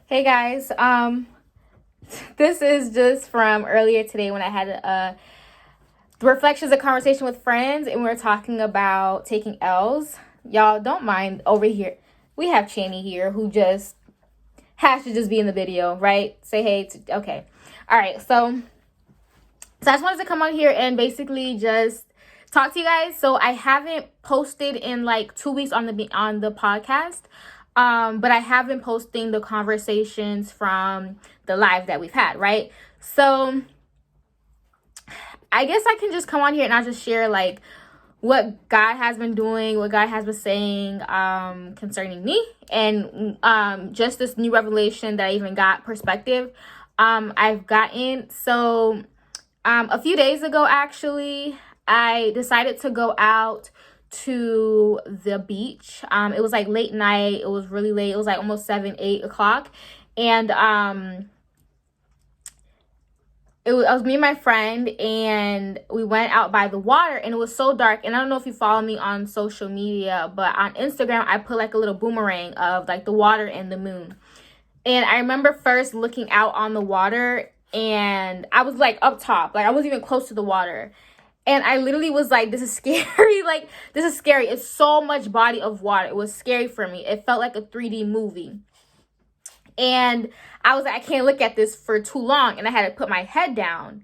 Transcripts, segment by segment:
Hey guys, this is just from earlier today when I had the reflections, a conversation with friends, and we were talking about taking L's. Y'all don't mind over here. We have Channy here who just has to just be in the video, right? Say hey. Okay, all right. So I just wanted to come on here and basically just talk to you guys. So I haven't posted in like 2 weeks on the podcast. But I have been posting the conversations from the live that we've had, right? So I guess I can just come on here and I'll just share like what God has been doing, what God has been saying concerning me, and just this new revelation that I even got perspective I've gotten. So a few days ago, actually, I decided to go out to the beach. It was like late night. It was really late. It was like almost 7-8 o'clock. And I was me and my friend, and we went out by the water, and it was so dark. And I don't know if you follow me on social media, but on Instagram, I put like a little boomerang of like the water and the moon. And I remember first looking out on the water, and I was like up top, like I wasn't even close to the water. And I literally was like, this is scary. Like, this is scary. It's so much body of water. It was scary for me. It felt like a 3D movie. And I was like, I can't look at this for too long. And I had to put my head down.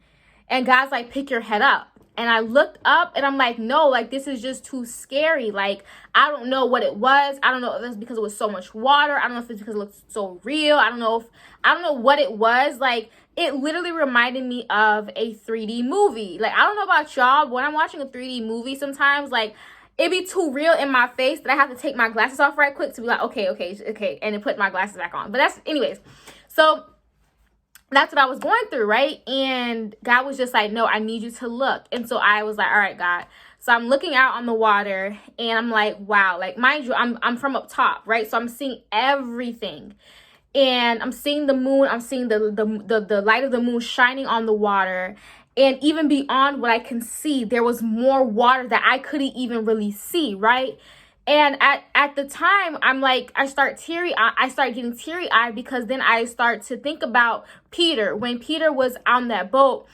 And God's like, pick your head up. And I looked up and I'm like, no, like, this is just too scary. Like, I don't know what it was. I don't know if it's because it was so much water. I don't know if it's because it looked so real. I don't know what it was. Like, it literally reminded me of a 3D movie. Like, I don't know about y'all, but when I'm watching a 3D movie sometimes, like, it be too real in my face that I have to take my glasses off right quick to be like, okay, and then put my glasses back on. But anyways. So that's what I was going through, right? And God was just like, no, I need you to look. And so I was like, all right, God. So I'm looking out on the water and I'm like, wow, like, mind you, I'm from up top, right? So I'm seeing everything. And I'm seeing the moon. I'm seeing the light of the moon shining on the water. And even beyond what I can see, there was more water that I couldn't even really see, right? And at the time, I'm like, I start getting teary-eyed because then I start to think about Peter. When Peter was on that boat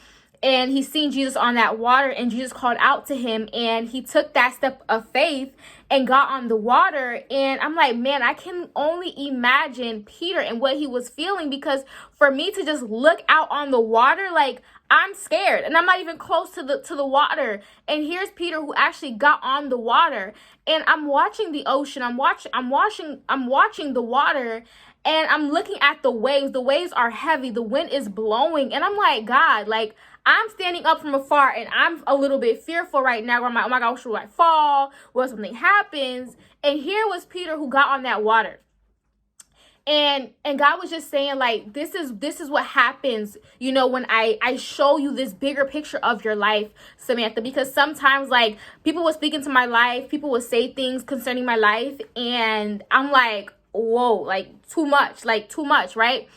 and he seen Jesus on that water, and Jesus called out to him, and he took that step of faith and got on the water. And I'm like, man, I can only imagine Peter and what he was feeling, because for me to just look out on the water, like, I'm scared and I'm not even close to the water. And here's Peter, who actually got on the water, and I'm watching the ocean. I'm watching the water, and I'm looking at the waves. The waves are heavy. The wind is blowing. And I'm like, God, like, I'm standing up from afar and I'm a little bit fearful right now. Where I'm like, oh my gosh, will I fall? What if something happens? And here was Peter, who got on that water. And God was just saying, like, this is what happens, you know, when I show you this bigger picture of your life, Samantha. Because sometimes, like, people will speak into my life, people will say things concerning my life, and I'm like, whoa, like, too much, right?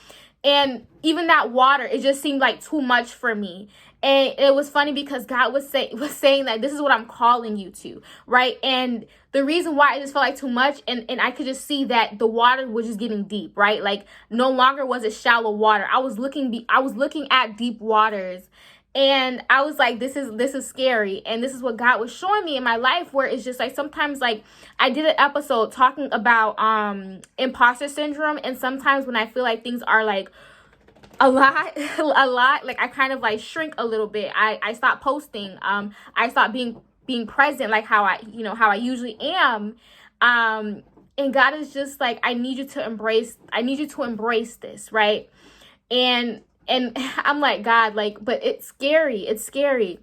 And even that water, it just seemed like too much for me. And it was funny because God was saying that this is what I'm calling you to, right? And the reason why it just felt like too much, and I could just see that the water was just getting deep, right? Like, no longer was it shallow water. I was looking at deep waters, and I was like, this is scary. And this is what God was showing me in my life, where it's just like, sometimes, like, I did an episode talking about imposter syndrome, and sometimes when I feel like things are like a lot, like, I kind of like shrink a little bit. I stopped posting. I stopped being present, like how I usually am. And God is just like, I need you to embrace this, right? And I'm like, God, like, but it's scary.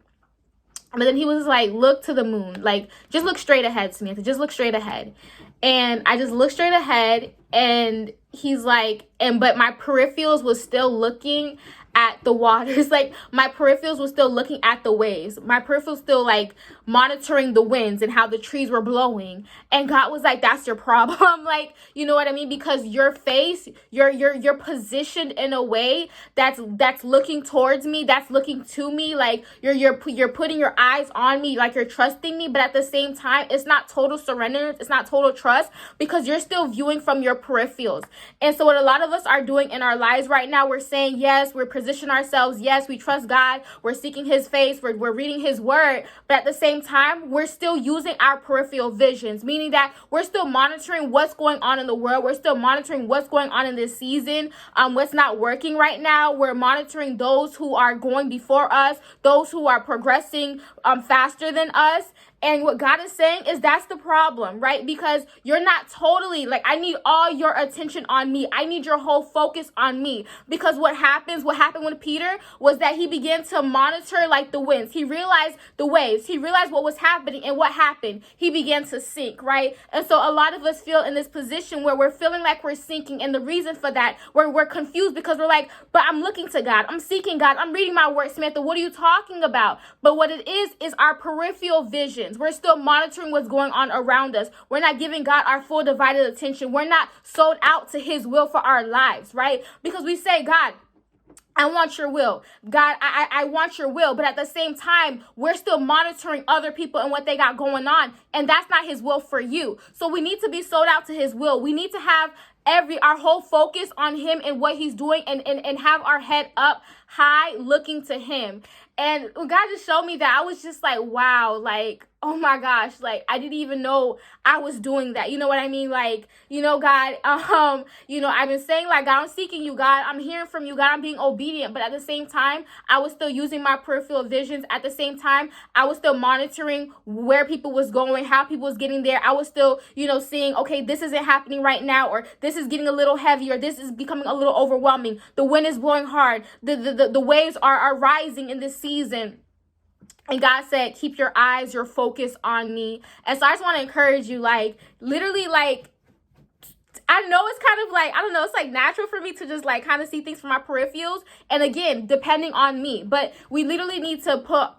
But then he was like, look to the moon. Like, just look straight ahead, Samantha. Just look straight ahead. And I just looked straight ahead, and he's like, but my peripherals was still looking at the waters. Like my peripherals was still looking at the waves. My peripherals still like monitoring the winds and how the trees were blowing. And God was like, that's your problem. Like, you know what I mean? Because your face, you're positioned in a way that's looking towards me, that's looking to me. Like you're putting your eyes on me, like you're trusting me, but at the same time, it's not total surrender, it's not total trust, because you're still viewing from your peripherals. And so what a lot of us are doing in our lives right now, we're saying yes, we're positioning ourselves, yes, we trust God, we're seeking his face, we're reading his word, but at the same time, we're still using our peripheral visions, meaning that we're still monitoring what's going on in the world, we're still monitoring what's going on in this season, what's not working right now. We're monitoring those who are going before us, those who are progressing faster than us. And what God is saying is that's the problem, right? Because you're not totally, like, I need all your attention on me. I need your whole focus on me. Because what happened with Peter was that he began to monitor like the winds. He realized the waves. He realized what was happening, and what happened? He began to sink, right? And so a lot of us feel in this position where we're feeling like we're sinking. And the reason for that, we're confused because we're like, but I'm looking to God. I'm seeking God. I'm reading my word. Samantha, what are you talking about? But what it is our peripheral vision. We're still monitoring what's going on around us. We're not giving God our full divided attention. We're not sold out to his will for our lives, right? Because we say, God, I want your will. God, I want your will. But at the same time, we're still monitoring other people and what they got going on. And that's not his will for you. So we need to be sold out to his will. We need to have our whole focus on him and what he's doing, and have our head up high looking to him. And when God just showed me that, I was just like, wow, like, oh my gosh, like, I didn't even know I was doing that. You know what I mean? Like, you know, God, I've been saying, like, God, I'm seeking you, God, I'm hearing from you, God, I'm being obedient. But at the same time, I was still using my peripheral visions. At the same time, I was still monitoring where people was going, how people was getting there. I was still, seeing, okay, this isn't happening right now, or this is getting a little heavy, or this is becoming a little overwhelming. The wind is blowing hard. The waves are rising in this season. And God said, keep your eyes, your focus on me. And so I just want to encourage you, like, literally, like, I know it's kind of like, I don't know, it's like natural for me to just like kind of see things from my peripherals. And again, depending on me. But we literally need to put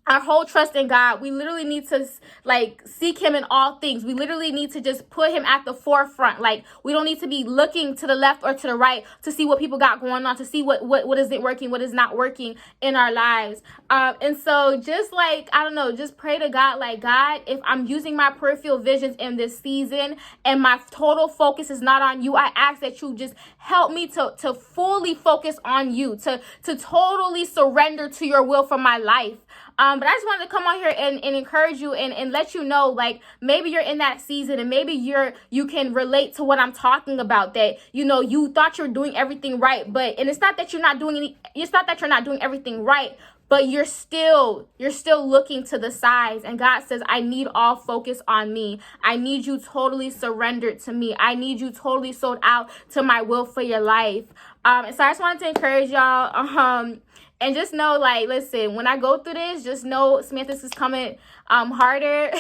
our whole trust in God. We literally need to like seek him in all things. We literally need to just put him at the forefront. Like, we don't need to be looking to the left or to the right to see what people got going on, to see what isn't working, what is not working in our lives. And so just like, I don't know, just pray to God, like, God, if I'm using my peripheral visions in this season and my total focus is not on you, I ask that you just help me to fully focus on you, to totally surrender to your will for my life. But I just wanted to come on here and encourage you and let you know, like, maybe you're in that season and maybe you can relate to what I'm talking about, that, you thought you're doing everything right, and it's not that you're not doing everything right, but you're still looking to the sides. And God says, I need all focus on me. I need you totally surrendered to me. I need you totally sold out to my will for your life. And so I just wanted to encourage y'all, and just know, like, listen, when I go through this, just know Samantha's is coming harder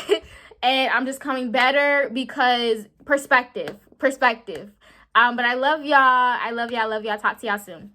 and I'm just coming better because perspective. But I love y'all. Talk to y'all soon.